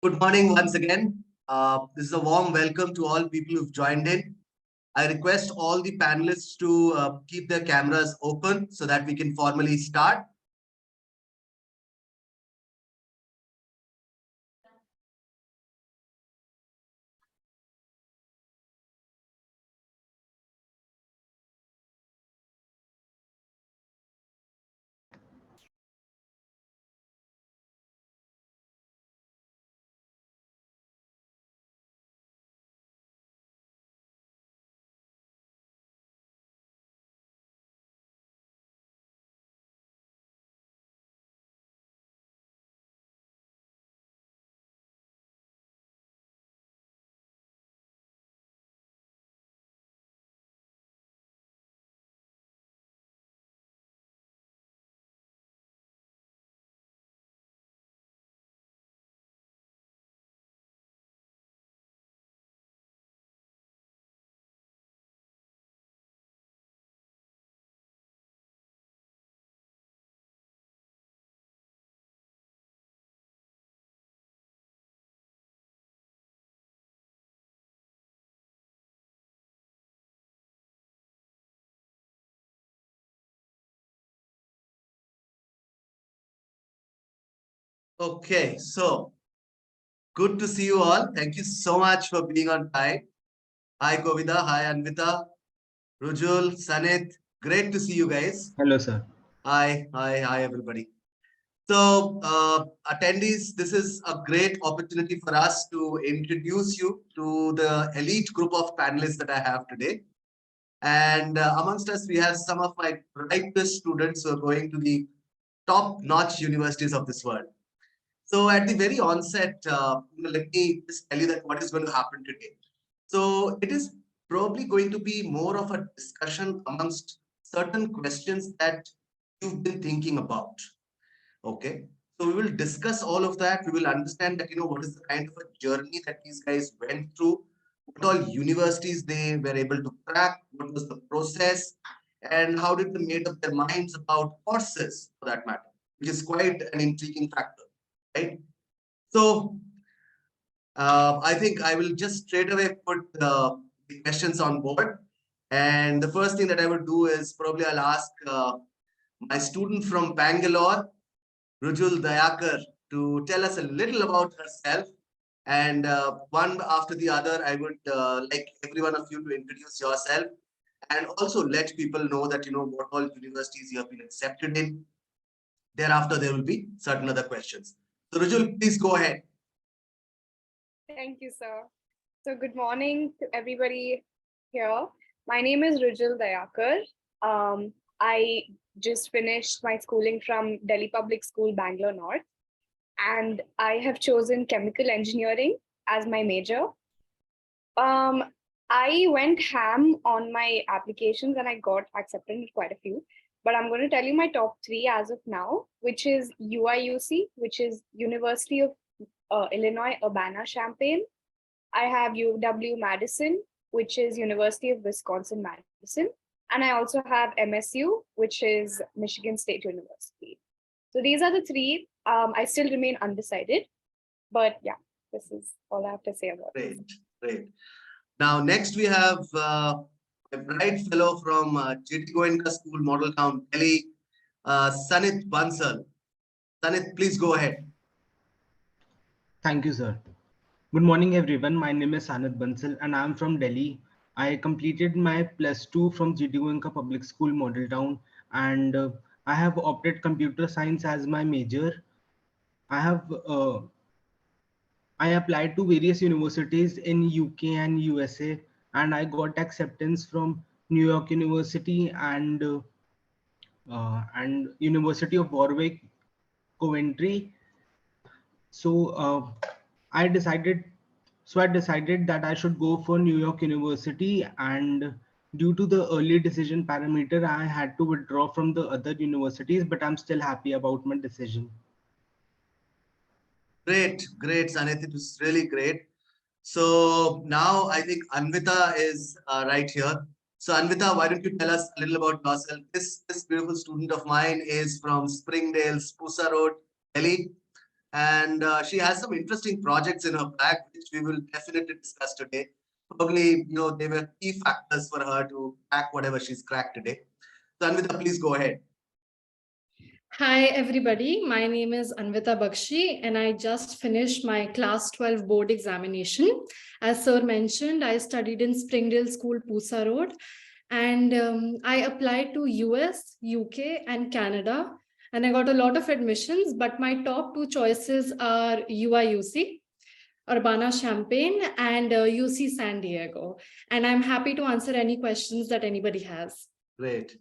Good morning once again. This is a warm welcome to all people who've joined in. I request all the panelists to keep their cameras open so that we can formally start. Okay, so good to see you all. Thank you so much for being on time. Hi, Govida. Hi, Anvita. Rujul, Sanit. Great to see you guys. Hello, sir. Hi, everybody. So, attendees, this is a great opportunity for us to introduce you to the elite group of panelists that I have today. And amongst us, we have some of my brightest students who are going to the top-notch universities of this world. So at the very onset, let me just tell you that what is going to happen today. So it is probably going to be more of a discussion amongst certain questions that you've been thinking about. Okay. So we will discuss all of that. We will understand that, what is the kind of a journey that these guys went through, what all universities they were able to crack, what was the process, and how did they made up their minds about courses for that matter, which is quite an intriguing factor, right? So I think I will just straight away put the questions on board. And the first thing that I would do is probably I'll ask my student from Bangalore, Rujul Dayakar, to tell us a little about herself. And one after the other, I would like every one of you to introduce yourself and also let people know that, what all universities you have been accepted in. Thereafter, there will be certain other questions. So, Rujul, please go ahead. Thank you, sir. So good morning to everybody here. My name is Rujul Dayakar. I just finished my schooling from Delhi Public School, Bangalore North, and I have chosen chemical engineering as my major. Um, I went ham on my applications and I got accepted in quite a few. But I'm going to tell you my top three as of now, which is UIUC, which is University of Illinois Urbana-Champaign. I have UW Madison, which is University of Wisconsin Madison, and I also have MSU, which is Michigan State University. So these are the three. I still remain undecided, but yeah, this is all I have to say about it. Great. Now, next we have a bright fellow from JT Goenka School, Model Town, Delhi, Sanit Bansal. Sanit, please go ahead. Thank you, sir. Good morning, everyone. My name is Sanat Bansal, and I'm from Delhi. I completed my plus two from GT Goenka Public School, Model Town, and I have opted computer science as my major. I have I applied to various universities in UK and USA, and I got acceptance from New York University and University of Warwick, Coventry. So I decided I decided that I should go for New York University, and due to the early decision parameter, I had to withdraw from the other universities, but I'm still happy about my decision. Great, Sanit. It was really great. So now I think Anvita is right here. So Anvita, why don't you tell us a little about yourself? This beautiful student of mine is from Springdale, Spusa Road, Delhi. And she has some interesting projects in her bag, which we will definitely discuss today. Probably, they were key factors for her to crack whatever she's cracked today. So, Anvita, please go ahead. Hi, everybody. My name is Anvita Bakshi, and I just finished my class 12 board examination. As Sir mentioned, I studied in Springdale School, Pusa Road, and I applied to US, UK, and Canada, and I got a lot of admissions, but my top two choices are UIUC, Urbana-Champaign, and UC San Diego. And I'm happy to answer any questions that anybody has. Great.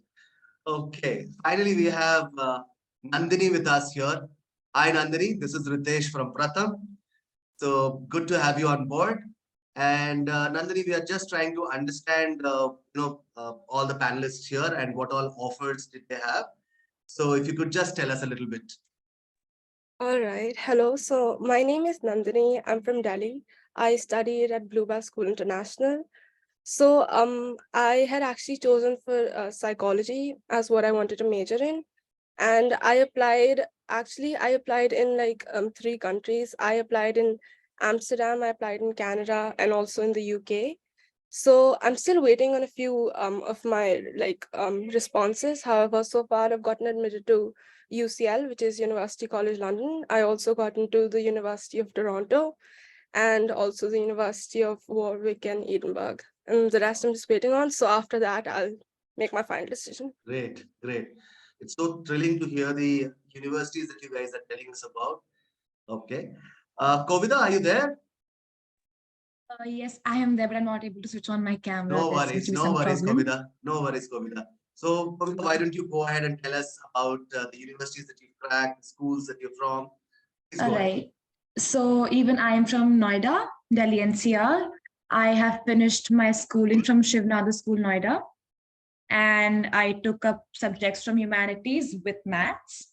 Okay. Finally, we have Nandini with us here. Hi, Nandini. This is Ritesh from Pratham. So good to have you on board. And Nandini, we are just trying to understand, all the panelists here and what all offers did they have. So if you could just tell us a little bit. All right. Hello. So my name is Nandini. I'm from Delhi. I studied at Bluebell School International. So I had actually chosen for psychology as what I wanted to major in. And I applied in like 3 countries. I applied in Amsterdam, I applied in Canada, and also in the UK. So I'm still waiting on a few of my responses. However, so far I've gotten admitted to UCL, which is University College London. I also got into the University of Toronto and also the University of Warwick and Edinburgh. And the rest I'm just waiting on. So after that, I'll make my final decision. Great, great. It's so thrilling to hear the universities that you guys are telling us about. Okay. Kovida, are you there? Yes, I am there, but I'm not able to switch on my camera. No There seems worries, to be no some worries, problem. Kovida. No worries, Kovida. So, Kovida, why don't you go ahead and tell us about the universities that you've cracked, the schools that you're from? Please All go ahead. right. So even I am from Noida, Delhi NCR. I have finished my schooling from Shiv Nada School, Noida. And I took up subjects from humanities with maths.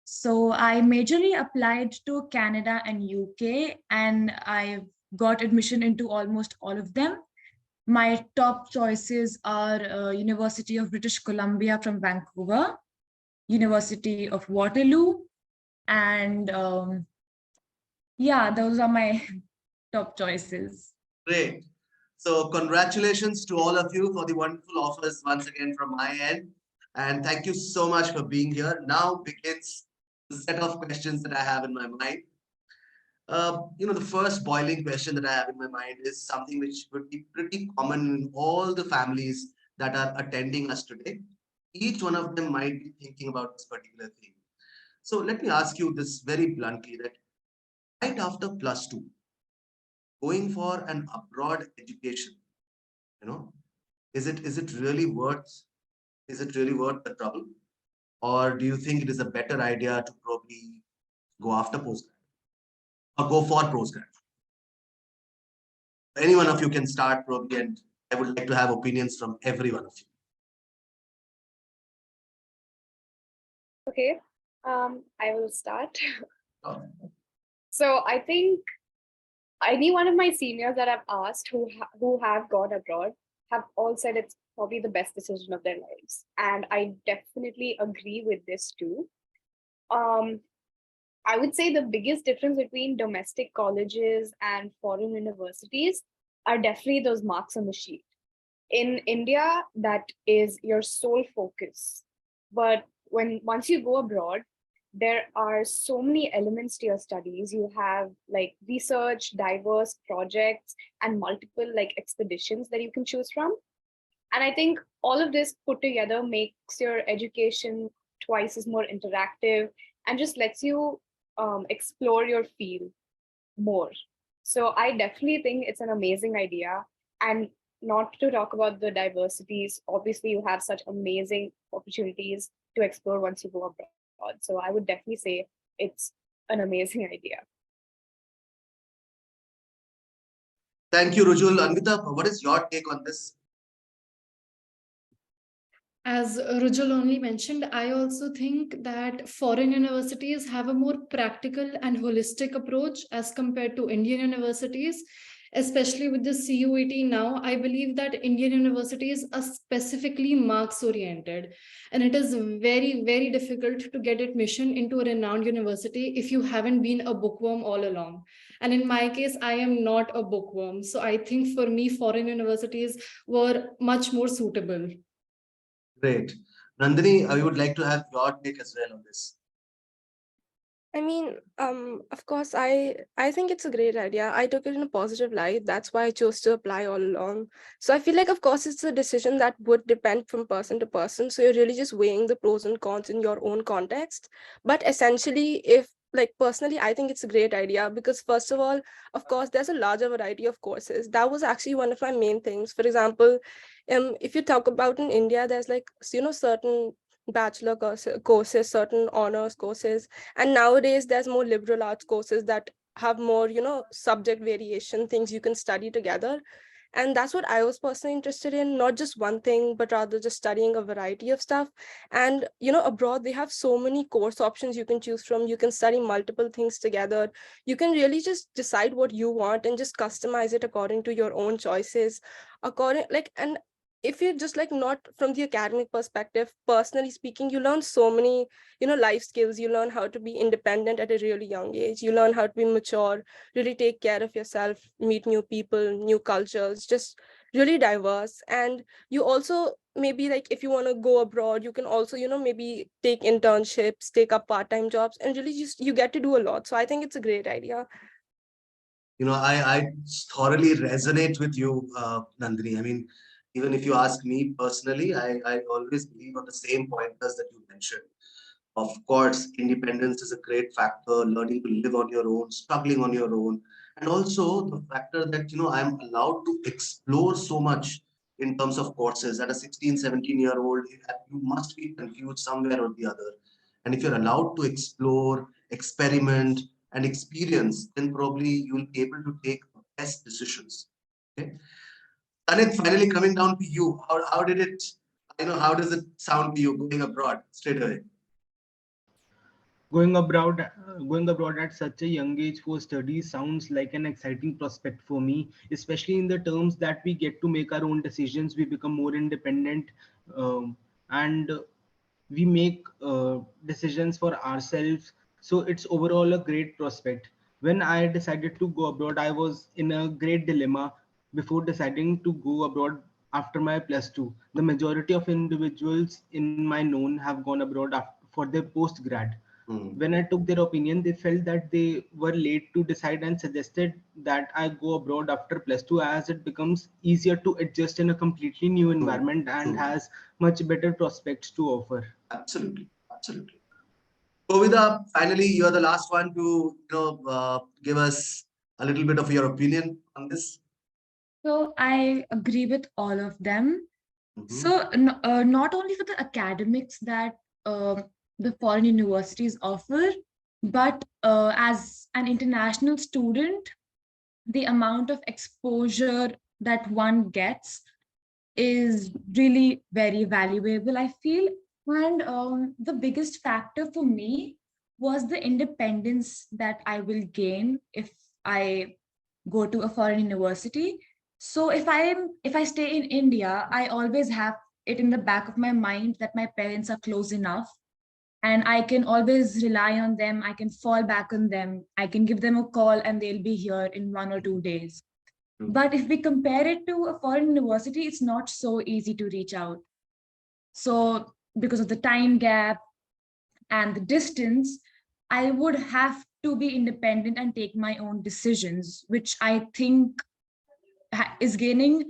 So I majorly applied to Canada and UK, and I got admission into almost all of them. My top choices are University of British Columbia from Vancouver, University of Waterloo, and yeah, those are my top choices. Great. So congratulations to all of you for the wonderful offers once again from my end. And thank you so much for being here. Now begins the set of questions that I have in my mind. The first boiling question that I have in my mind is something which would be pretty common in all the families that are attending us today. Each one of them might be thinking about this particular thing. So let me ask you this very bluntly, that right after +2, going for an abroad education, is it really worth the trouble? Or do you think it is a better idea to probably go after postgrad or go for postgrad? Any one of you can start probably, and I would like to have opinions from every one of you. Okay, I will start. Oh. So I think any one of my seniors that I've asked who have gone abroad have all said it's probably the best decision of their lives. And I definitely agree with this too. I would say the biggest difference between domestic colleges and foreign universities are definitely those marks on the sheet. In India, that is your sole focus. But once you go abroad, there are so many elements to your studies. You have like research, diverse projects, and multiple like expeditions that you can choose from. And I think all of this put together makes your education twice as more interactive and just lets you explore your field more. So I definitely think it's an amazing idea. And not to talk about the diversities, obviously you have such amazing opportunities to explore once you go abroad. So I would definitely say it's an amazing idea. Thank you, Rujul. Anvita, what is your take on this? As Rujul only mentioned, I also think that foreign universities have a more practical and holistic approach as compared to Indian universities. especially with the CUET now, I believe that Indian universities are specifically marks oriented, and it is very, very difficult to get admission into a renowned university if you haven't been a bookworm all along. And in my case, I am not a bookworm. So I think for me, foreign universities were much more suitable. Great. Nandini, I would like to have your take as well on this. I mean, of course, I think it's a great idea. I took it in a positive light. That's why I chose to apply all along. So I feel like, of course, it's a decision that would depend from person to person. So you're really just weighing the pros and cons in your own context. But essentially, if like personally, I think it's a great idea because first of all, of course, there's a larger variety of courses. That was actually one of my main things. For example, if you talk about in India, there's like, certain bachelor courses, certain honors courses, and nowadays there's more liberal arts courses that have more subject variation things you can study together. And that's what I was personally interested in, not just one thing but rather just studying a variety of stuff. And abroad they have so many course options you can choose from. You can study multiple things together. You can really just decide what you want and just customize it according to your own choices, according like. And if you're just like not from the academic perspective, personally speaking, you learn so many life skills. You learn how to be independent at a really young age. You learn how to be mature, really take care of yourself, meet new people, new cultures, just really diverse. And you also maybe like if you want to go abroad, you can also maybe take internships, take up part-time jobs, and really just you get to do a lot. So I think it's a great idea. I thoroughly resonate with you, Nandini. I mean, even if you ask me personally, I always believe on the same pointers that you mentioned. Of course, independence is a great factor, learning to live on your own, struggling on your own. And also the factor that, I'm allowed to explore so much in terms of courses. At a 16, 17-year-old, you must be confused somewhere or the other. And if you're allowed to explore, experiment, and experience, then probably you'll be able to take the best decisions. Okay. Tanit, finally coming down to you. How did it, how does it sound to you going abroad straight away? Going abroad at such a young age for studies sounds like an exciting prospect for me, especially in the terms that we get to make our own decisions, we become more independent, and we make decisions for ourselves. So it's overall a great prospect. When I decided to go abroad, I was in a great dilemma before deciding to go abroad after my plus two. The majority of individuals in my known have gone abroad for their post grad. When I took their opinion, they felt that they were late to decide and suggested that I go abroad after plus two, as it becomes easier to adjust in a completely new environment and has much better prospects to offer. Absolutely, absolutely. Govida, finally, you're the last one to give us a little bit of your opinion on this. So I agree with all of them. So not only for the academics that the foreign universities offer, but as an international student, the amount of exposure that one gets is really very valuable, I feel. And the biggest factor for me was the independence that I will gain if I go to a foreign university. So if I stay in India, I always have it in the back of my mind that my parents are close enough and I can always rely on them. I can fall back on them. I can give them a call and they'll be here in 1 or 2 days. But if we compare it to a foreign university, it's not so easy to reach out. So because of the time gap and the distance, I would have to be independent and take my own decisions, which I think is gaining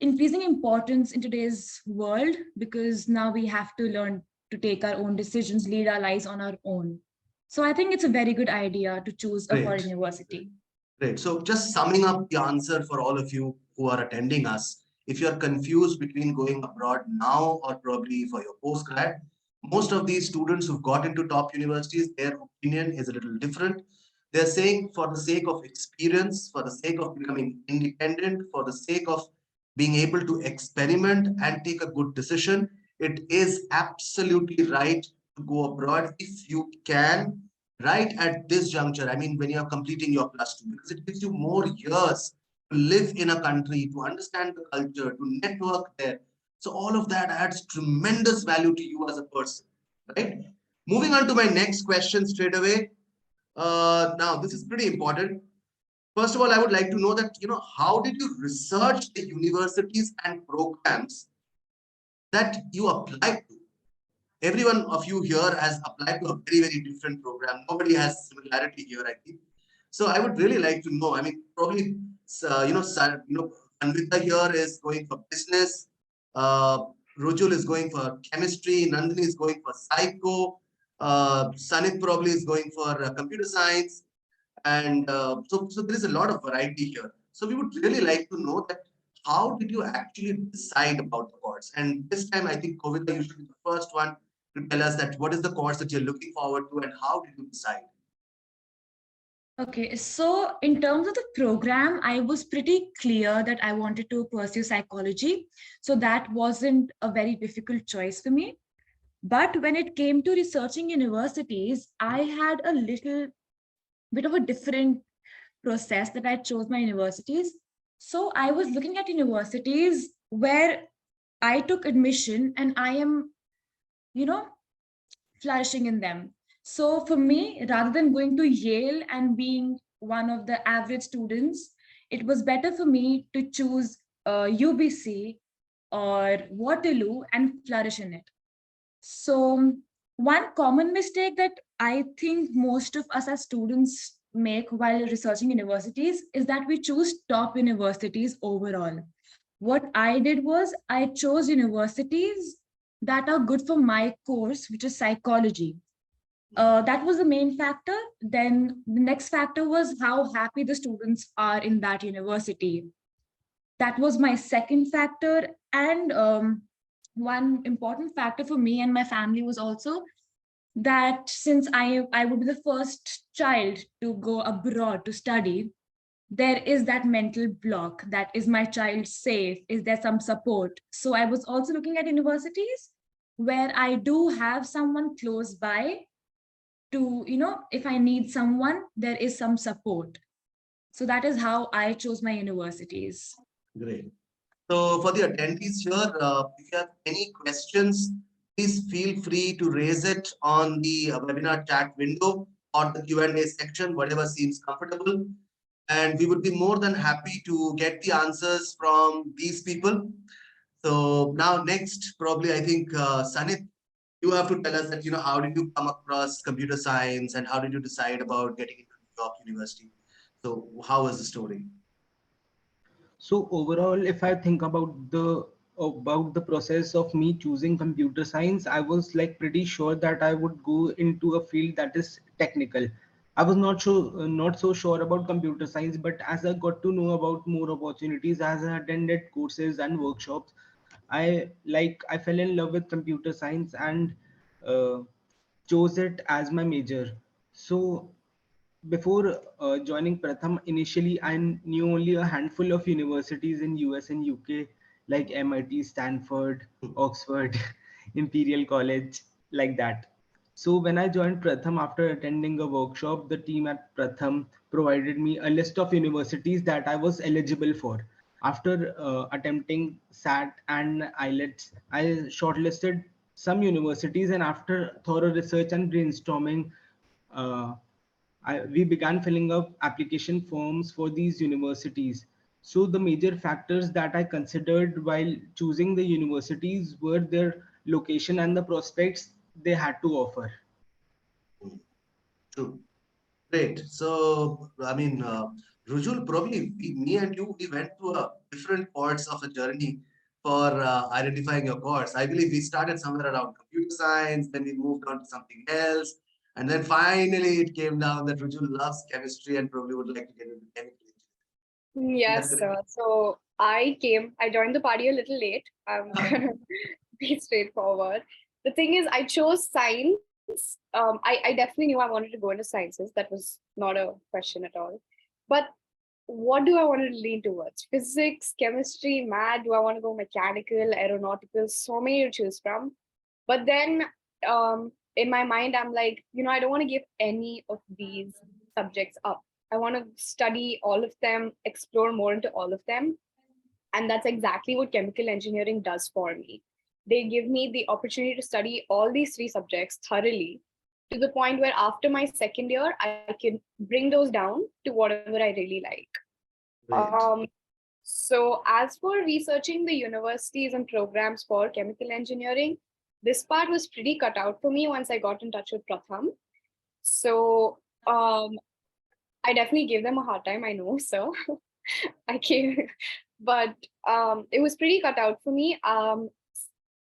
increasing importance in today's world, because now we have to learn to take our own decisions, lead our lives on our own. So I think it's a very good idea to choose a foreign university. Great. So just summing up the answer for all of you who are attending us, if you're confused between going abroad now or probably for your postgrad, most of these students who've got into top universities, their opinion is a little different. They're saying for the sake of experience, for the sake of becoming independent, for the sake of being able to experiment and take a good decision, it is absolutely right to go abroad if you can, right at this juncture. I mean, when you're completing your plus two, because it gives you more years to live in a country, to understand the culture, to network there. So all of that adds tremendous value to you as a person, right? Moving on to my next question straight away. Now, this is pretty important. First of all, I would like to know that, how did you research the universities and programs that you applied to? Every one of you here has applied to a very, very different program. Nobody has similarity here, I think. So I would really like to know. I mean, probably, Anvita here is going for business. Uh, Rujul is going for chemistry. Nandini is going for psycho. Sanit probably is going for computer science. And so there is a lot of variety here. So we would really like to know that how did you actually decide about the course? And this time, I think Kovita, you should be the first one to tell us that what is the course that you're looking forward to and how did you decide? Okay, so in terms of the program, I was pretty clear that I wanted to pursue psychology. So that wasn't a very difficult choice for me. But when it came to researching universities, I had a little bit of a different process that I chose my universities. So I was looking at universities where I took admission and I am, flourishing in them. So for me, rather than going to Yale and being one of the average students, it was better for me to choose UBC or Waterloo and flourish in it. So one common mistake that I think most of us as students make while researching universities is that we choose top universities overall. What I did was I chose universities that are good for my course, which is psychology. That was the main factor. Then the next factor was how happy the students are in that university. That was my second factor. And one important factor for me and my family was also that since I would be the first child to go abroad to study, there is that mental block that is my child safe? Is there some support? So I was also looking at universities where I do have someone close by to, if I need someone, there is some support. So that is how I chose my universities. Great. So for the attendees here, if you have any questions, please feel free to raise it on the webinar chat window or the Q&A section, whatever seems comfortable. And we would be more than happy to get the answers from these people. So now next, probably I think Sanit, you have to tell us that, how did you come across computer science and how did you decide about getting into New York University? So how was the story? So overall, if I think about the process of me choosing computer science, I was like pretty sure that I would go into a field that is technical. I was not so sure about computer science, but as I got to know about more opportunities, as I attended courses and workshops, I fell in love with computer science and uh, chose it as my major. So before joining Pratham, initially I knew only a handful of universities in US and UK like MIT, Stanford, Oxford, Imperial College, like that. So when I joined Pratham after attending a workshop, the team at Pratham provided me a list of universities that I was eligible for. After attempting SAT and IELTS, I shortlisted some universities, and after thorough research and brainstorming, uh, we began filling up application forms for these universities. So the major factors that I considered while choosing the universities were their location and the prospects they had to offer. True. Great. So, I mean, Rujul, probably me and you, we went through different parts of a journey for identifying your course. I believe we started somewhere around computer science, then we moved on to something else. And then finally it came down that Rujul loves chemistry and probably would like to get into chemical engineering. Is that Yes, correct? sir. So I joined the party a little late. I'm gonna be straightforward. The thing is, I chose science. I definitely knew I wanted to go into sciences. That was not a question at all. But what do I want to lean towards? Physics, chemistry, math? Do I want to go mechanical, aeronautical? So many to choose from. But then in my mind, I'm like, I don't want to give any of these subjects up. I want to study all of them, explore more into all of them. And that's exactly what chemical engineering does for me. They give me the opportunity to study all these three subjects thoroughly to the point where after my second year, I can bring those down to whatever I really like. Great. So as for researching the universities and programs for chemical engineering, this part was pretty cut out for me once I got in touch with Pratham. So I definitely gave them a hard time, I know, so I came, but it was pretty cut out for me.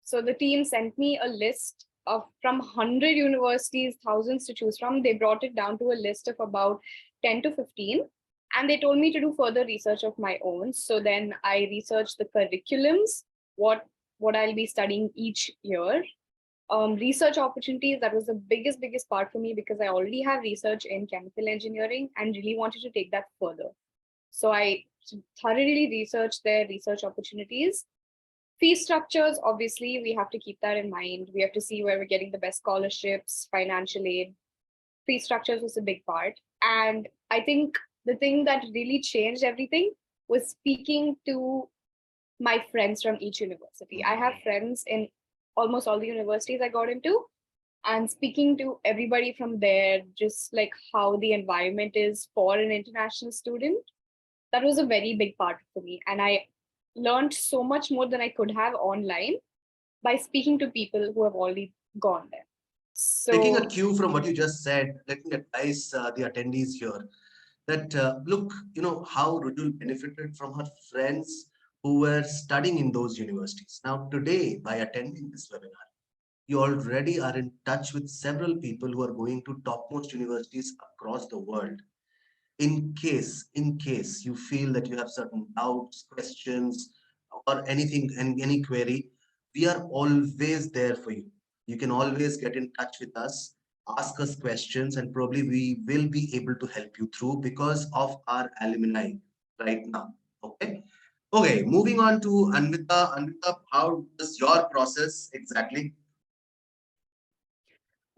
So the team sent me a list of from 100 universities, thousands to choose from. They brought it down to a list of about 10 to 15. And they told me to do further research of my own. So then I researched the curriculums, what I'll be studying each year. Research opportunities, that was the biggest part for me because I already have research in chemical engineering and really wanted to take that further. So I thoroughly researched their research opportunities. Fee structures, obviously, we have to keep that in mind. We have to see where we're getting the best scholarships, financial aid. Fee structures was a big part. And I think the thing that really changed everything was speaking to my friends from each university. I have friends in almost all the universities I got into, and speaking to everybody from there, just like how the environment is for an international student, that was a very big part for me. And I learned so much more than I could have online by speaking to people who have already gone there. Taking a So cue from what you just said, let me advise the attendees here that look, how Rujul benefited from her friends who were studying in those universities. Now, today, by attending this webinar, you already are in touch with several people who are going to topmost universities across the world. In case you feel that you have certain doubts, questions, or anything, and any query, we are always there for you. You can always get in touch with us, ask us questions, and probably we will be able to help you through because of our alumni right now. Okay. Okay, moving on to Anvita. Anvita, how was your process exactly?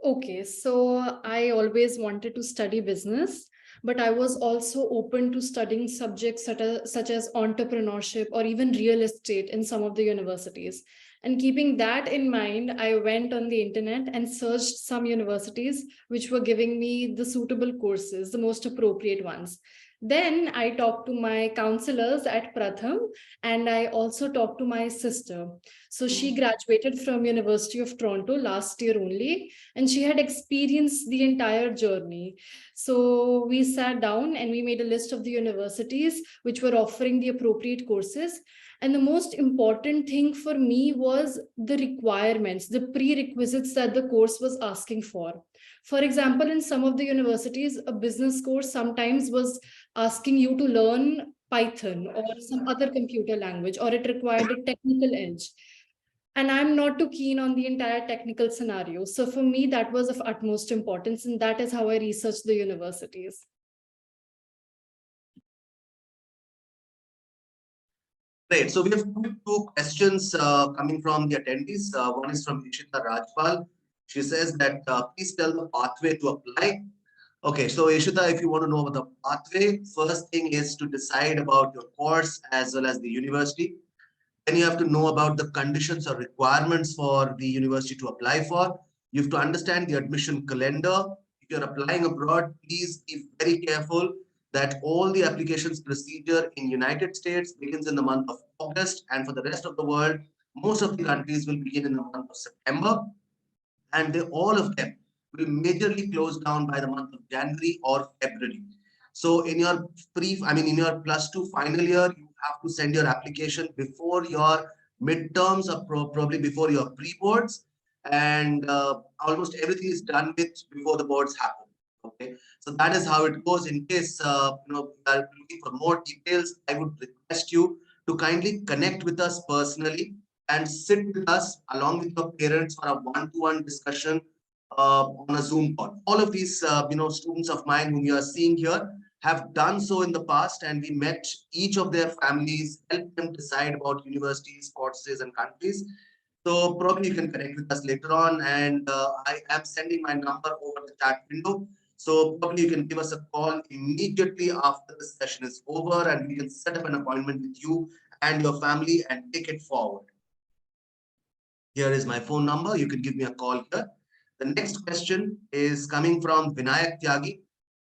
Okay, so I always wanted to study business, but I was also open to studying subjects such as entrepreneurship or even real estate in some of the universities. And keeping that in mind, I went on the internet and searched some universities which were giving me the suitable courses, the most appropriate ones. Then I talked to my counselors at Pratham, and I also talked to my sister. So she graduated from University of Toronto last year only, and she had experienced the entire journey. So we sat down and we made a list of the universities which were offering the appropriate courses. And the most important thing for me was the requirements, the prerequisites that the course was asking for. For example, in some of the universities, a business course sometimes was asking you to learn Python or some other computer language, or it required a technical edge. And I'm not too keen on the entire technical scenario. So for me, that was of utmost importance. And that is how I researched the universities. Great. So we have two questions coming from the attendees. One is from Ishita Rajpal. She says that please tell the pathway to apply. Okay, so Ishita, if you want to know about the pathway, first thing is to decide about your course as well as the university. Then you have to know about the conditions or requirements for the university to apply for. You have to understand the admission calendar. If you're applying abroad, please be very careful that all the applications procedure in United States begins in the month of August, and for the rest of the world, most of the countries will begin in the month of September, and all of them will majorly close down by the month of January or February. So in your in your +2 final year, you have to send your application before your midterms or probably before your pre-boards, and almost everything is done with before the boards happen. Okay, so that is how it goes. In case you are looking for more details, I would request you to kindly connect with us personally and sit with us along with your parents for a one-to-one discussion on a Zoom call. All of these, students of mine whom you are seeing here have done so in the past, and we met each of their families, helped them decide about universities, courses, and countries. So probably you can connect with us later on, and I am sending my number over the chat window. So probably you can give us a call immediately after the session is over, and we can set up an appointment with you and your family and take it forward. Here is my phone number. You can give me a call here. The next question is coming from Vinayak Tyagi,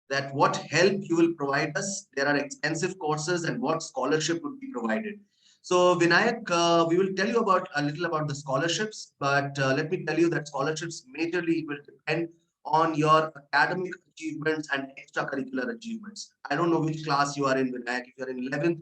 that what help you will provide us. There are extensive courses, and what scholarship would be provided. So Vinayak, we will tell you about a little about the scholarships, but let me tell you that scholarships majorly will depend on your academic achievements and extracurricular achievements. I don't know which class you are in, Vinayak. If you're in 11th,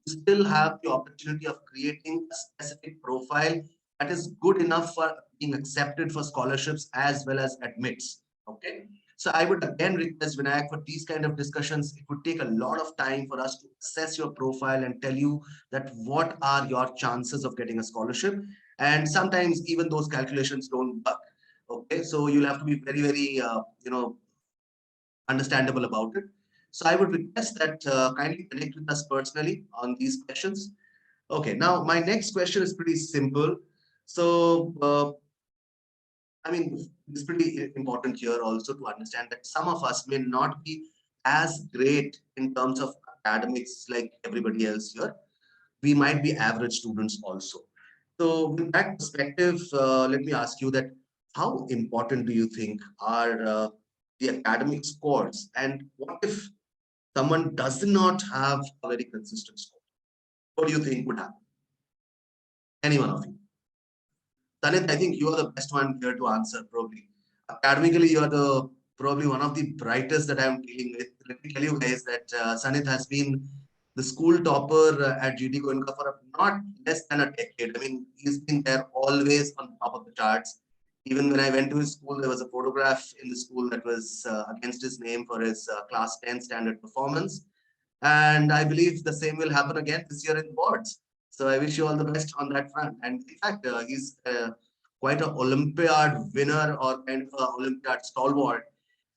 you still have the opportunity of creating a specific profile that is good enough for being accepted for scholarships as well as admits. Okay. So I would again request Vinayak, for these kind of discussions, it would take a lot of time for us to assess your profile and tell you that what are your chances of getting a scholarship. And sometimes even those calculations don't work. Okay, so you'll have to be very, very, understandable about it. So I would request that kindly connect with us personally on these questions. Okay, now my next question is pretty simple. So, I mean, it's pretty important here also to understand that some of us may not be as great in terms of academics like everybody else here. We might be average students also. So with that perspective, let me ask you that how important do you think are the academic scores, and what if someone does not have a very consistent score? What do you think would happen? Any one of you? Tanit, I think you are the best one here to answer, probably. Academically, you are the probably one of the brightest that I'm dealing with. Let me tell you guys that Sanit has been the school topper at GD Goenka for not less than a decade. I mean, he's been there always on top of the charts. Even when I went to his school, there was a photograph in the school that was against his name for his class 10 standard performance. And I believe the same will happen again this year in boards. So I wish you all the best on that front. And in fact, he's quite an Olympiad winner or kind of an Olympiad stalwart.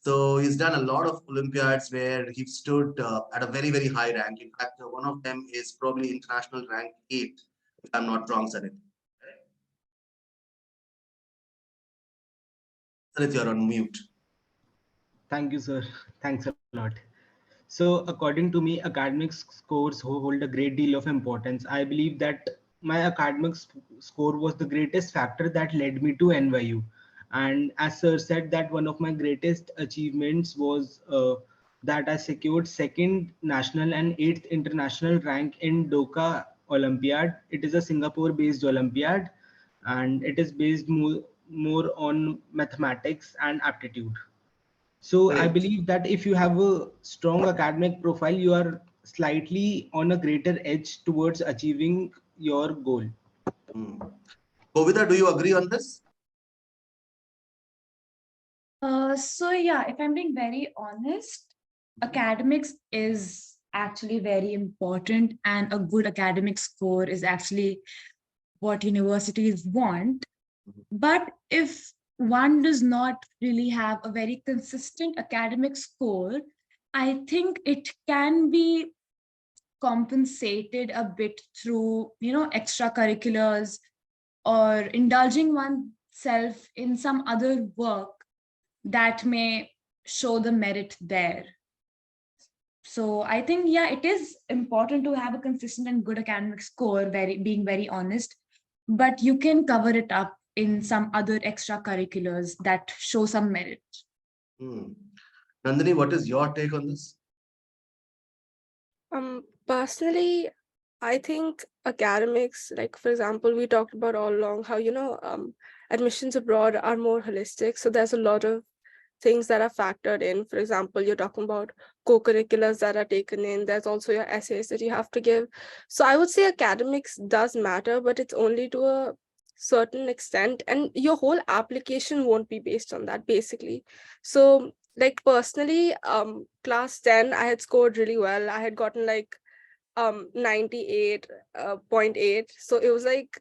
So he's done a lot of Olympiads where he stood at a very, very high rank. In fact, one of them is probably international rank 8, if I'm not wrong, Sanit. Sanit, you're on mute. Thank you, sir. Thanks a lot. So according to me, academic scores hold a great deal of importance. I believe that my academic score was the greatest factor that led me to NYU. And as sir said, that one of my greatest achievements was that I secured second national and eighth international rank in Doha Olympiad. It is a Singapore-based Olympiad, and it is based more on mathematics and aptitude. So I Great. believe that if you have a strong academic profile, you are slightly on a greater edge towards achieving your goal. Govida, do you agree on this? So yeah, if I'm being very honest, academics is actually very important, and a good academic score is actually what universities want. But if one does not really have a very consistent academic score, I think it can be compensated a bit through, extracurriculars or indulging oneself in some other work that may show the merit there. So I think, yeah, it is important to have a consistent and good academic score, being very honest, but you can cover it up in some other extracurriculars that show some merit. Nandini, what is your take on this? Personally, I think academics, like for example, we talked about all along how, admissions abroad are more holistic. So there's a lot of things that are factored in. For example, you're talking about co-curriculars that are taken in. There's also your essays that you have to give. So I would say academics does matter, but it's only to a certain extent, and your whole application won't be based on that, basically. So like personally, class 10, I had scored really well. I had gotten like 98.8. So it was like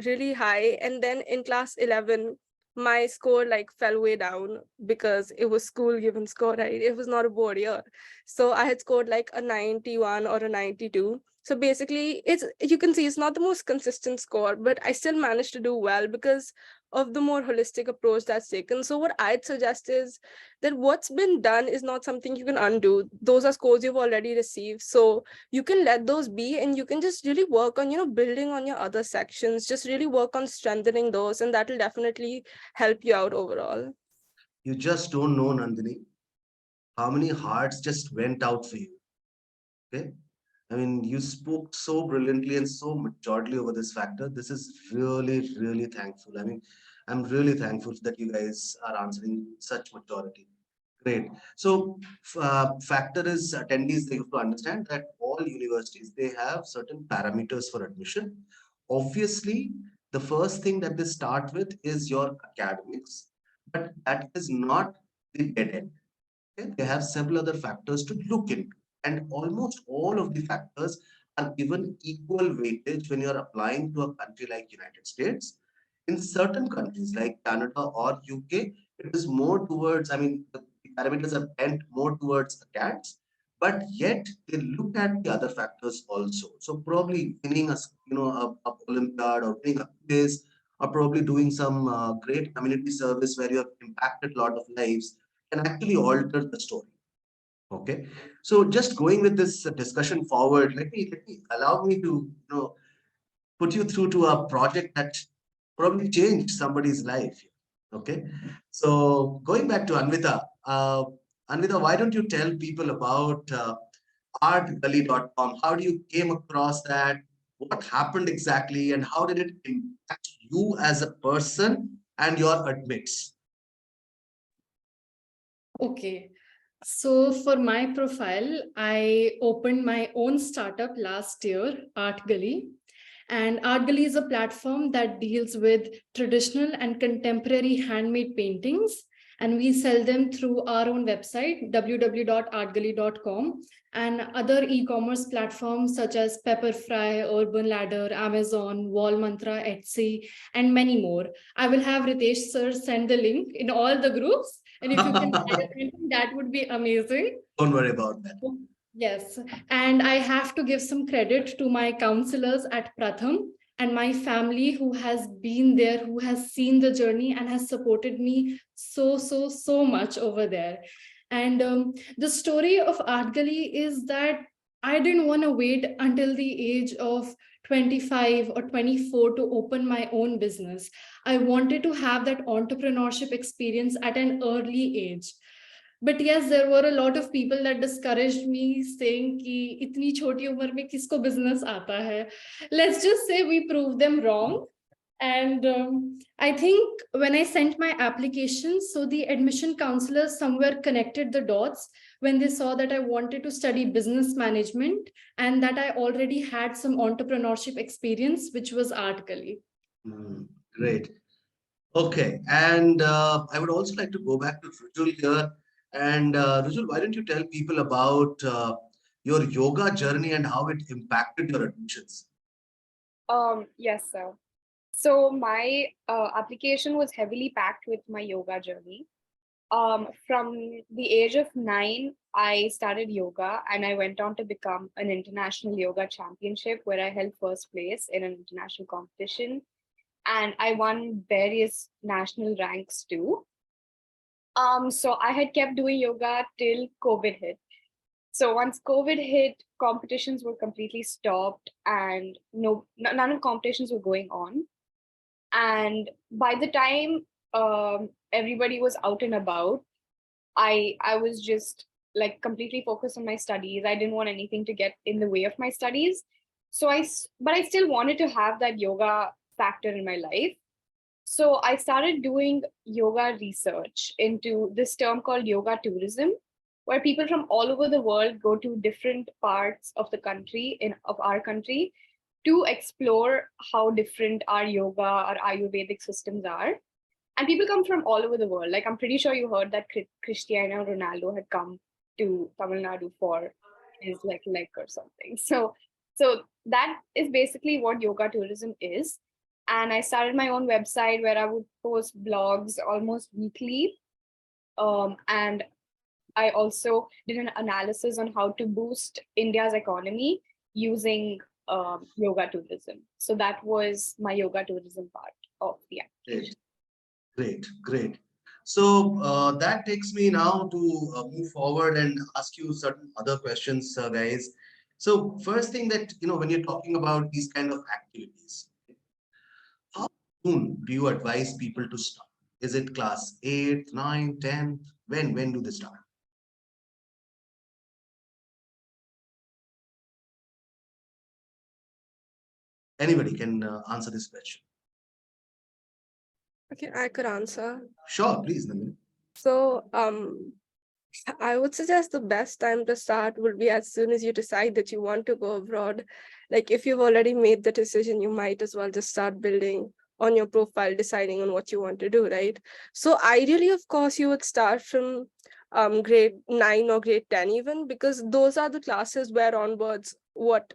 really high. And then in class 11, my score like fell way down because it was school given score, right? It was not a board year. So I had scored like a 91 or a 92. So basically, you can see it's not the most consistent score, but I still managed to do well because of the more holistic approach that's taken. So what I'd suggest is that what's been done is not something you can undo. Those are scores you've already received. So you can let those be, and you can just really work on, building on your other sections, just really work on strengthening those, and that will definitely help you out overall. You just don't know, Nandini, how many hearts just went out for you. Okay. I mean, you spoke so brilliantly and so maturely over this factor. This is really, really thankful. I mean, I'm really thankful that you guys are answering such maturity. Great. So, factor is attendees, they have to understand that all universities, they have certain parameters for admission. Obviously, the first thing that they start with is your academics, but that is not the dead end. Okay? They have several other factors to look into, and almost all of the factors are given equal weightage when you're applying to a country like United States. In certain countries like Canada or UK, it is more towards, I mean, the parameters are bent more towards the cats, but yet they look at the other factors also. So probably winning a Olympiad or winning a quiz, or probably doing some great community service where you have impacted a lot of lives can actually alter the story. Okay, so just going with this discussion forward, let me allow me to put you through to a project that probably changed somebody's life. Okay, so going back to Anvita, Anvita, why don't you tell people about artgully.com? How do you came across that? What happened exactly, and how did it impact you as a person and your admits? Okay. So for my profile, I opened my own startup last year, Art Gully. And Art Gully is a platform that deals with traditional and contemporary handmade paintings. And we sell them through our own website, www.artgully.com, and other e-commerce platforms such as Pepperfry, Urban Ladder, Amazon, Wall Mantra, Etsy, and many more. I will have Ritesh sir send the link in all the groups. And if you can add anything, that would be amazing. Don't worry about that. Yes, and I have to give some credit to my counselors at Pratham and my family who has been there, who has seen the journey and has supported me so much over there. And the story of Art Gully is that I didn't want to wait until the age of 25 or 24 to open my own business. I wanted to have that entrepreneurship experience at an early age. But yes, there were a lot of people that discouraged me, saying कि इतनी छोटी उम्र में किसको business आता है. Let's just say we proved them wrong. And I think when I sent my application, so the admission counselors somewhere connected the dots when they saw that I wanted to study business management and that I already had some entrepreneurship experience, which was Art Gully. Great. Okay, and I would also like to go back to Rujul here. And Rujul, why don't you tell people about your yoga journey and how it impacted your admissions? Yes, sir. So my application was heavily packed with my yoga journey. From the age of 9, I started yoga and I went on to become an international yoga championship where I held first place in an international competition. And I won various national ranks too. So I had kept doing yoga till COVID hit. So once COVID hit, competitions were completely stopped and none of competitions were going on. And by the time everybody was out and about, I was just like completely focused on my studies. I didn't want anything to get in the way of my studies. But I still wanted to have that yoga factor in my life. So I started doing yoga research into this term called yoga tourism, where people from all over the world go to different parts of the country, of our country, to explore how different our yoga, our Ayurvedic systems are. And people come from all over the world. Like, I'm pretty sure you heard that Cristiano Ronaldo had come to Tamil Nadu for his leg or something. So that is basically what yoga tourism is. And I started my own website where I would post blogs almost weekly. And I also did an analysis on how to boost India's economy using yoga tourism. So that was my yoga tourism part of the application. Great, great. So that takes me now to move forward and ask you certain other questions, guys. So first thing that, when you're talking about these kind of activities, how soon do you advise people to start? Is it class 8, 9, 10? When do they start? Anybody can answer this question. Okay, I could answer. Sure, please, Nandini. So, I would suggest the best time to start would be as soon as you decide that you want to go abroad. Like if you've already made the decision, you might as well just start building on your profile, deciding on what you want to do, right? So ideally, of course, you would start from grade 9 or grade 10 even, because those are the classes where onwards what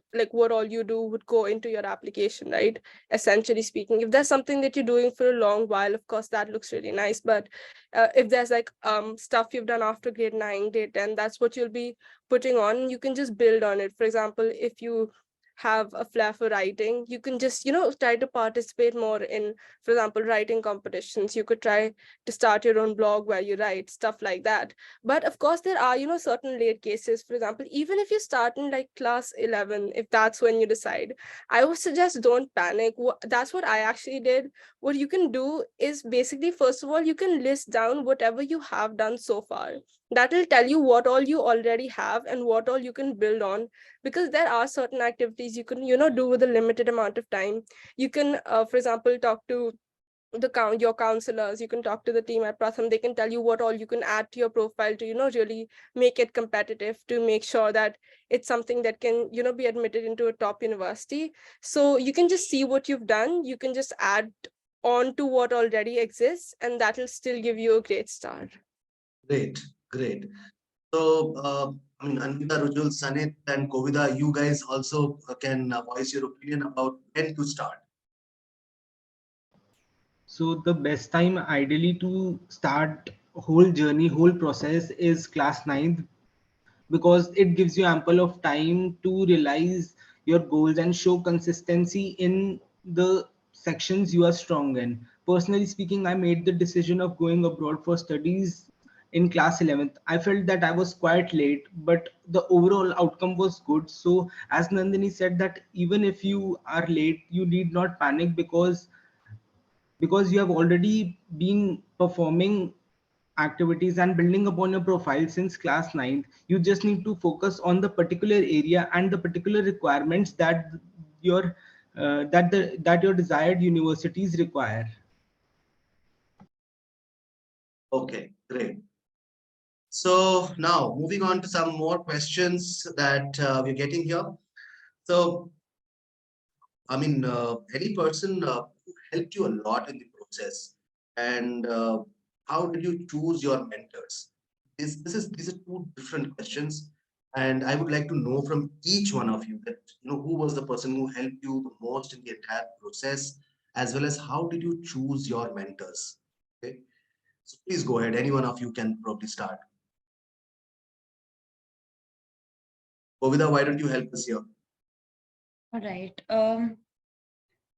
all you do would go into your application, right? Essentially speaking, if there's something that you're doing for a long while, of course that looks really nice, but if there's like stuff you've done after grade 9, grade 10, that's what you'll be putting on. You can just build on it. For example, if you have a flair for writing, you can just try to participate more in, for example, writing competitions. You could try to start your own blog where you write stuff like that. But of course there are certain late cases. For example, even if you start in like class 11, if that's when you decide, I would suggest don't panic. That's what I actually did. What you can do is basically, first of all, you can list down whatever you have done so far. That will tell you what all you already have and what all you can build on, because there are certain activities you can do with a limited amount of time. You can for example talk to your counselors. You can talk to the team at Pratham. They can tell you what all you can add to your profile to really make it competitive, to make sure that it's something that can be admitted into a top university. So you can just see what you've done. You can just add on to what already exists, and that will still give you a great start. Great, great. So, Anvita, Rujul, Sanit, and Kovida, you guys also can voice your opinion about when to start. So the best time ideally to start whole journey, whole process is class 9th, because it gives you ample of time to realize your goals and show consistency in the sections you are strong in. Personally speaking, I made the decision of going abroad for studies in class 11th. I felt that I was quite late, but the overall outcome was good. So as Nandini said, that even if you are late, you need not panic, because you have already been performing activities and building upon your profile since class 9th. You just need to focus on the particular area and the particular requirements that your desired universities require. Okay, great. So now moving on to some more questions that we're getting here. So, any person who helped you a lot in the process, and how did you choose your mentors? These are two different questions, and I would like to know from each one of you that who was the person who helped you the most in the entire process, as well as how did you choose your mentors? Okay, so please go ahead. Any one of you can probably start. Govida, why don't you help us here? All right.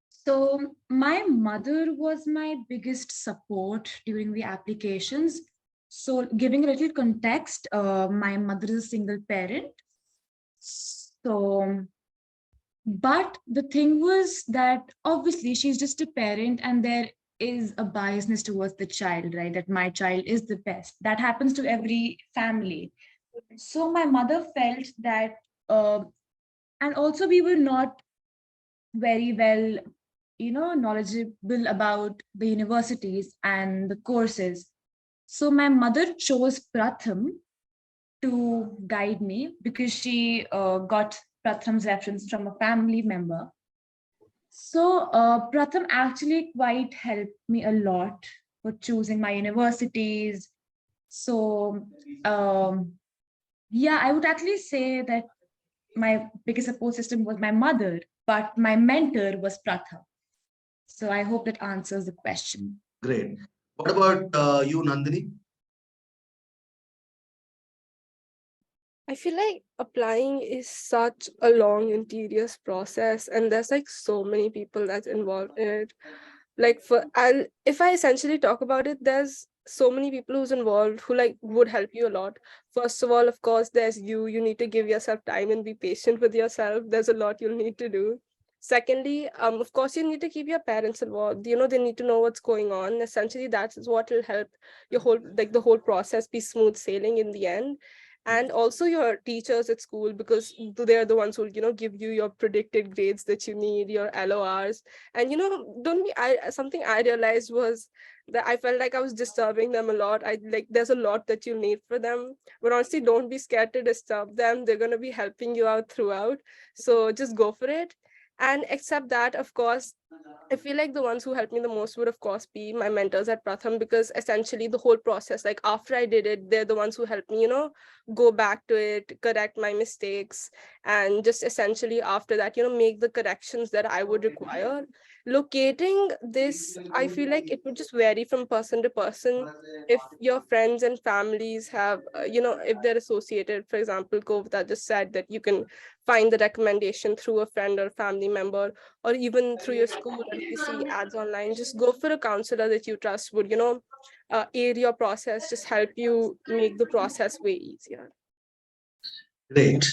So my mother was my biggest support during the applications. So giving a little context, my mother is a single parent. So, but the thing was that obviously she's just a parent and there is a biasness towards the child, right? That my child is the best. That happens to every family. So my mother felt that, and also we were not very well knowledgeable about the universities and the courses. So my mother chose Pratham to guide me because she got Pratham's reference from a family member. So Pratham actually quite helped me a lot for choosing my universities. So yeah, I would actually say that my biggest support system was my mother, but my mentor was Pratham. So I hope that answers the question. Great. What about you, Nandini? I feel like applying is such a long and tedious process, and there's like so many people that's involved in it. like if I essentially talk about it, there's so many people who's involved who like would help you a lot. First of all, of course, there's you need to give yourself time and be patient with yourself. There's a lot you'll need to do. Secondly, of course, you need to keep your parents involved. They need to know what's going on. Essentially, that is what will help your whole like the whole process be smooth sailing in the end. And also your teachers at school, because they're the ones who give you your predicted grades that you need, your LORs. And don't be I something I realized was that I felt like I was disturbing them a lot. I like there's a lot that you need for them, but honestly, don't be scared to disturb them. They're going to be helping you out throughout, so just go for it. And except that, of course, I feel like the ones who helped me the most would, of course, be my mentors at Pratham, because essentially the whole process, like after I did it, they're the ones who helped me, go back to it, correct my mistakes, and just essentially after that, make the corrections that I would require. Locating this, I feel like it would just vary from person to person. If your friends and families have, if they're associated, for example, Kovita just said that you can find the recommendation through a friend or family member, or even through your school, or if you see ads online, just go for a counselor that you trust would aid your process, just help you make the process way easier. Great,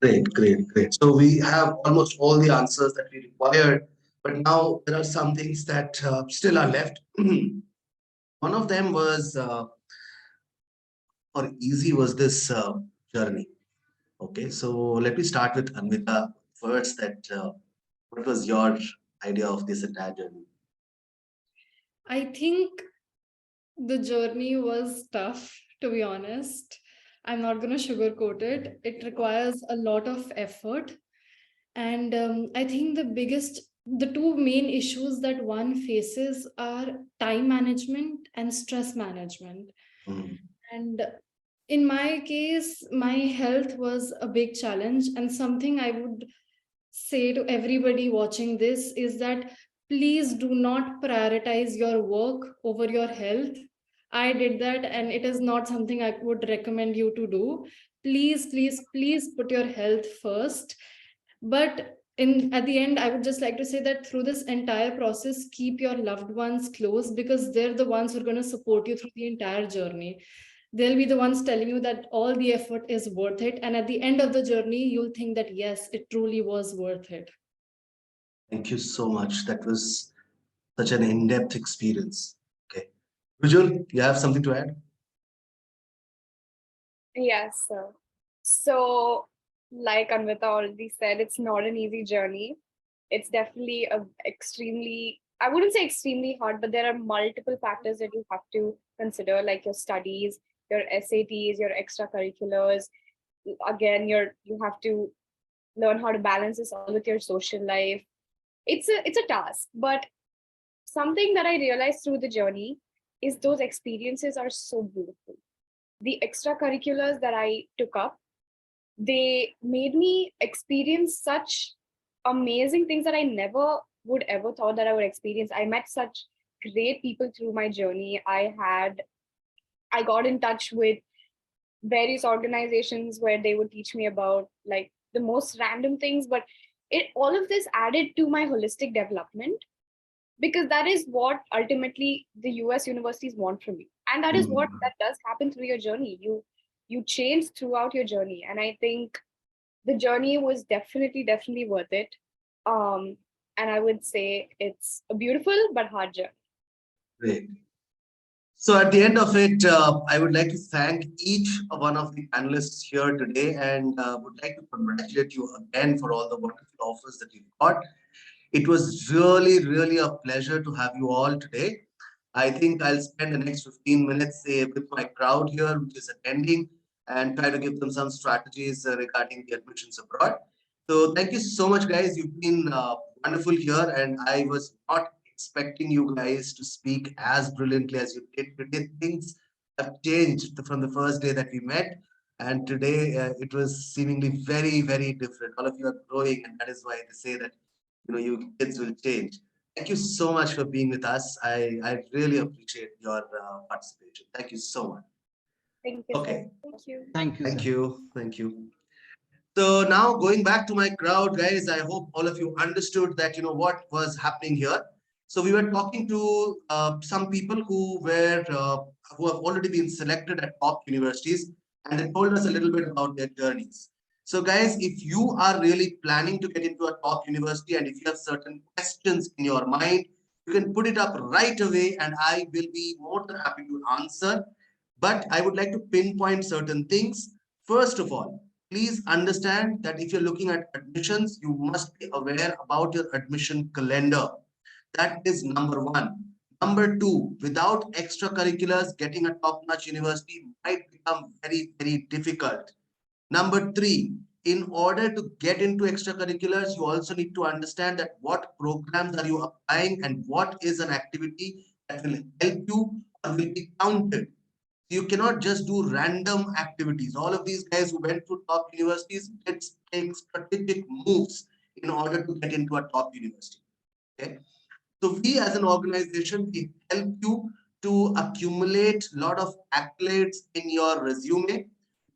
great. So we have almost all the answers that we required, but now there are some things that still are left. One of them was, or easy was this journey. Okay, so let me start with Anvita first. That what was your idea of this entire journey? I think the journey was tough, to be honest. I'm not going to sugarcoat it. It requires a lot of effort. And I think the two main issues that one faces are time management and stress management. Mm. And in my case, my health was a big challenge. And something I would say to everybody watching this is that please do not prioritize your work over your health. I did that, and it is not something I would recommend you to do. Please put your health first. But at the end, I would just like to say that through this entire process, keep your loved ones close, because they're the ones who are going to support you through the entire journey. They'll be the ones telling you that all the effort is worth it, and at the end of the journey you'll think that yes, it truly was worth it. Thank you so much. That was such an in-depth experience. Okay, Vijul, you have something to add? Yes, sir. So, like Anvita already said, it's not an easy journey. It's definitely I wouldn't say extremely hard, but there are multiple factors that you have to consider, like your studies, your SATs, your extracurriculars. Again, you have to learn how to balance this all with your social life. It's a task, but something that I realized through the journey is those experiences are so beautiful. The extracurriculars that I took up, they made me experience such amazing things that I never would ever thought that I would experience. I met such great people through my journey. I got in touch with various organizations where they would teach me about like the most random things, but it all of this added to my holistic development, because that is what ultimately the US universities want from you, and that is what that does happen through your journey. You change throughout your journey, and I think the journey was definitely worth it. And I would say it's a beautiful but hard journey. Great. So at the end of it, I would like to thank each one of the panelists here today, and would like to congratulate you again for all the wonderful offers that you've got. It was really a pleasure to have you all today. I think I'll spend the next 15 minutes with my crowd here, which is attending, and try to give them some strategies regarding the admissions abroad. So thank you so much, guys. You've been wonderful here, and I was not expecting you guys to speak as brilliantly as you did. Today, things have changed from the first day that we met, and today it was seemingly very different. All of you are growing, and that is why they say that you kids will change. Thank you so much for being with us. I really appreciate your participation. Thank you so much. Thank you, Okay. sir. Thank you. Thank you, Thank sir. you. Thank you. So now going back to my crowd, guys, I hope all of you understood that what was happening here. So we were talking to some people who have already been selected at top universities, and they told us a little bit about their journeys. So guys, if you are really planning to get into a top university and if you have certain questions in your mind, you can put it up right away and I will be more than happy to answer. But I would like to pinpoint certain things. First of all, please understand that if you're looking at admissions, you must be aware about your admission calendar. That is number one. Number two, without extracurriculars, getting a top-notch university might become very, very difficult. Number three, in order to get into extracurriculars, you also need to understand that what programs are you applying and what is an activity that will help you or will be counted. You cannot just do random activities. All of these guys who went to top universities did take strategic moves in order to get into a top university. Okay. So we as an organization, we help you to accumulate a lot of accolades in your resume.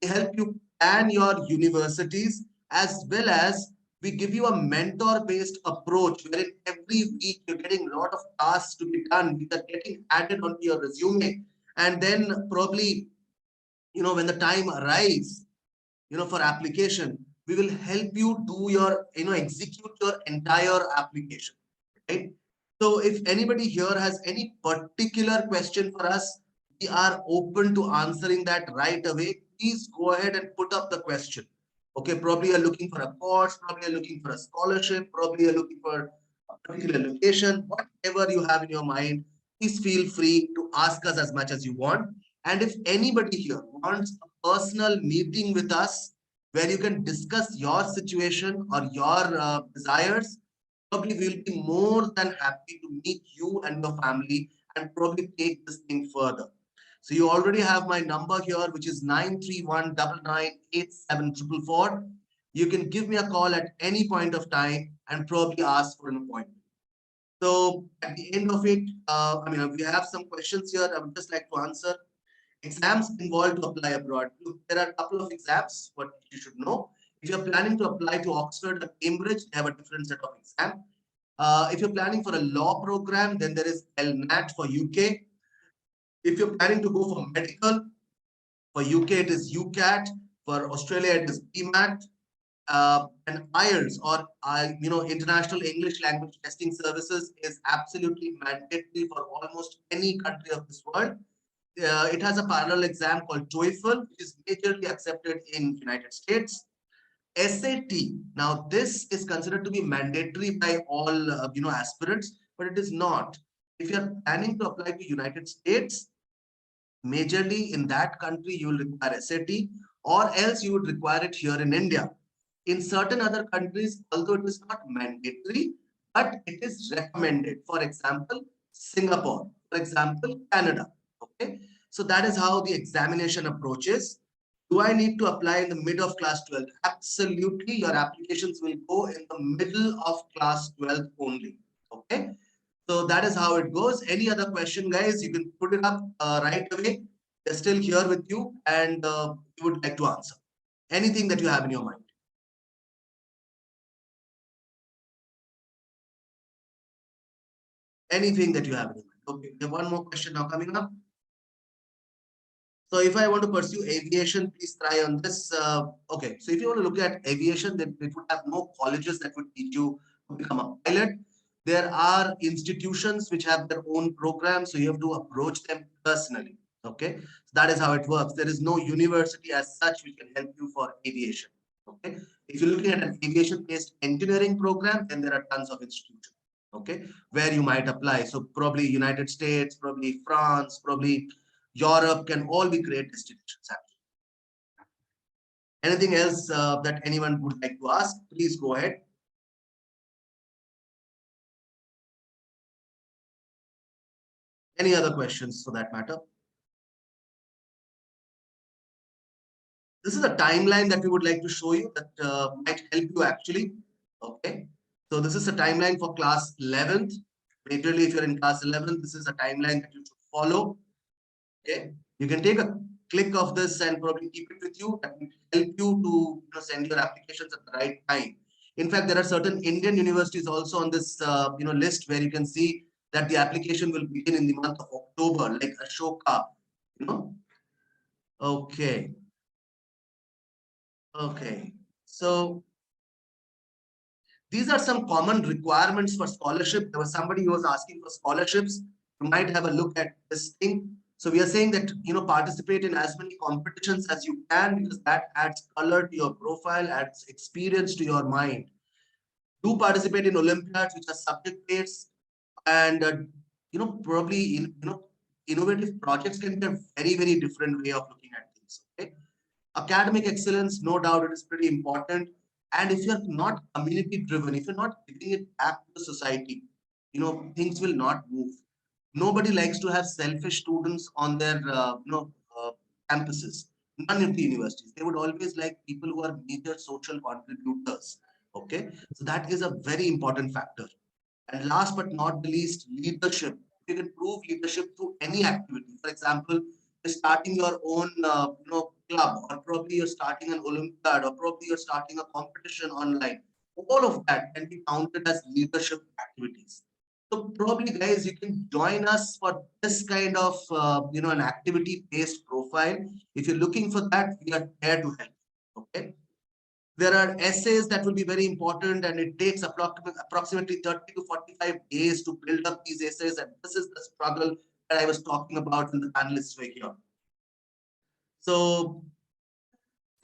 We help you plan your universities, as well as we give you a mentor-based approach wherein every week you're getting a lot of tasks to be done, which are getting added onto your resume. And then probably, when the time arrives, for application, we will help you do your, execute your entire application, right? So if anybody here has any particular question for us, we are open to answering that right away. Please go ahead and put up the question. Okay, probably you're looking for a course, probably you're looking for a scholarship, probably you're looking for a particular location, whatever you have in your mind, please feel free to ask us as much as you want. And if anybody here wants a personal meeting with us, where you can discuss your situation or your desires, probably we'll be more than happy to meet you and your family and probably take this thing further. So you already have my number here, which is 931998744. You can give me a call at any point of time and probably ask for an appointment. So at the end of it, we have some questions here I would just like to answer. Exams involved to apply abroad. Look, there are a couple of exams, what you should know. If you're planning to apply to Oxford or Cambridge, they have a different set of exam. If you're planning for a law program, then there is LNAT for UK. If you're planning to go for medical, for UK it is UCAT, for Australia it is PMAT, and IELTS or International English Language Testing Services is absolutely mandatory for almost any country of this world. It has a parallel exam called TOEFL, which is majorly accepted in United States. SAT, now this is considered to be mandatory by all aspirants, but it is not. If you are planning to apply to United States, majorly in that country you will require SAT, or else you would require it here in India. In certain other countries, although it is not mandatory, but it is recommended. For example, Singapore, for example, Canada. Okay, so that is how the examination approaches. Do I need to apply in the mid of class 12? Absolutely, your applications will go in the middle of class 12 only. Okay, so that is how it goes. Any other question, guys? You can put it up right away. They're still here with you, and we would like to answer anything that you have in your mind. Anything that you have in your mind. Okay, we have one more question now coming up. So if I want to pursue aviation, please try on this. Okay, so if you want to look at aviation, then it would have no colleges that would teach you to become a pilot. There are institutions which have their own programs, so you have to approach them personally. Okay, so that is how it works. There is no university as such which can help you for aviation. Okay, if you're looking at an aviation-based engineering program, then there are tons of institutions. Okay, where you might apply. So probably United States, probably France, probably Europe can all be great destinations. Anything else that anyone would like to ask? Please go ahead. Any other questions for that matter? This is a timeline that we would like to show you that might help you actually. Okay, so this is a timeline for class 11th. Majorly, if you're in class 11th, this is a timeline that you should follow. Okay, you can take a click of this and probably keep it with you. That will help you to send your applications at the right time. In fact, there are certain Indian universities also on this list where you can see that the application will begin in the month of October, like Ashoka, you know. Okay. Okay. So these are some common requirements for scholarship. There was somebody who was asking for scholarships. You might have a look at this thing. So we are saying that, participate in as many competitions as you can, because that adds color to your profile, adds experience to your mind. Do participate in Olympiads, which are subject-based, and probably innovative projects can be a very, very different way of looking at things. Okay, academic excellence, no doubt, it is pretty important. And if you're not community driven, if you're not giving it back to the society, things will not move. Nobody likes to have selfish students on their campuses. None of the universities. They would always like people who are major social contributors. Okay, so that is a very important factor. And last but not the least, leadership. You can prove leadership through any activity. For example, you're starting your own club, or probably you're starting an Olympiad, or probably you're starting a competition online. All of that can be counted as leadership activities. So probably, guys, you can join us for this kind of an activity-based profile. If you're looking for that, we are there to help. Okay. There are essays that will be very important, and it takes approximately 30 to 45 days to build up these essays. And this is the struggle that I was talking about when the panelists were here. So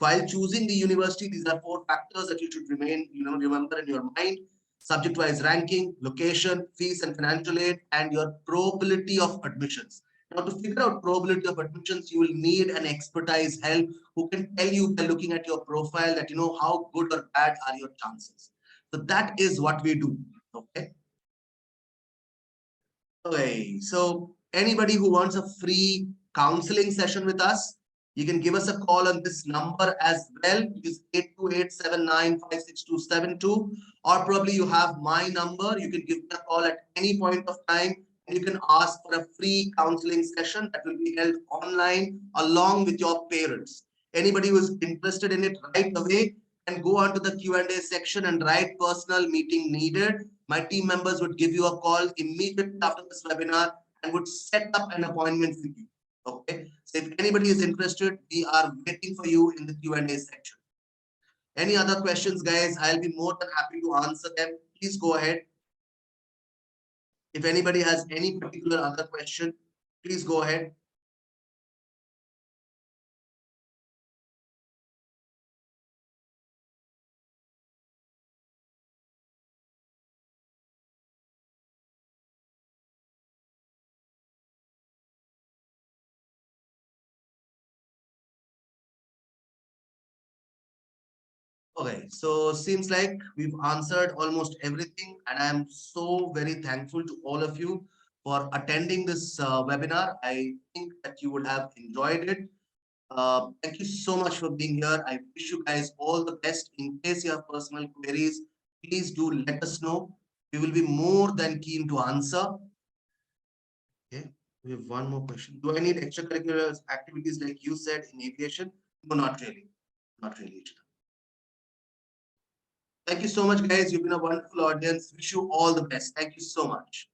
while choosing the university, these are 4 factors that you should remember in your mind: subject-wise ranking, location, fees and financial aid, and your probability of admissions. Now, to figure out probability of admissions, you will need an expertise help who can tell you by looking at your profile that how good or bad are your chances. So that is what we do. Okay. Okay. So anybody who wants a free counseling session with us, you can give us a call on this number as well. It is 8287956272, or probably you have my number. You can give me a call at any point of time, and you can ask for a free counseling session that will be held online along with your parents. Anybody who is interested in it right away can go onto the Q&A section and write personal meeting needed. My team members would give you a call immediately after this webinar and would set up an appointment with you. Okay, so if anybody is interested, we are waiting for you in the Q&A section. Any other questions, guys? I'll be more than happy to answer them. Please go ahead. If anybody has any particular other question, please go ahead. Okay, so seems like we've answered almost everything, and I'm so very thankful to all of you for attending this webinar. I think that you would have enjoyed it. Thank you so much for being here. I wish you guys all the best. In case you have personal queries, please do let us know. We will be more than keen to answer. Okay, we have one more question. Do I need extracurricular activities like you said in aviation? No, not really. Not really. Thank you so much, guys. You've been a wonderful audience. Wish you all the best. Thank you so much.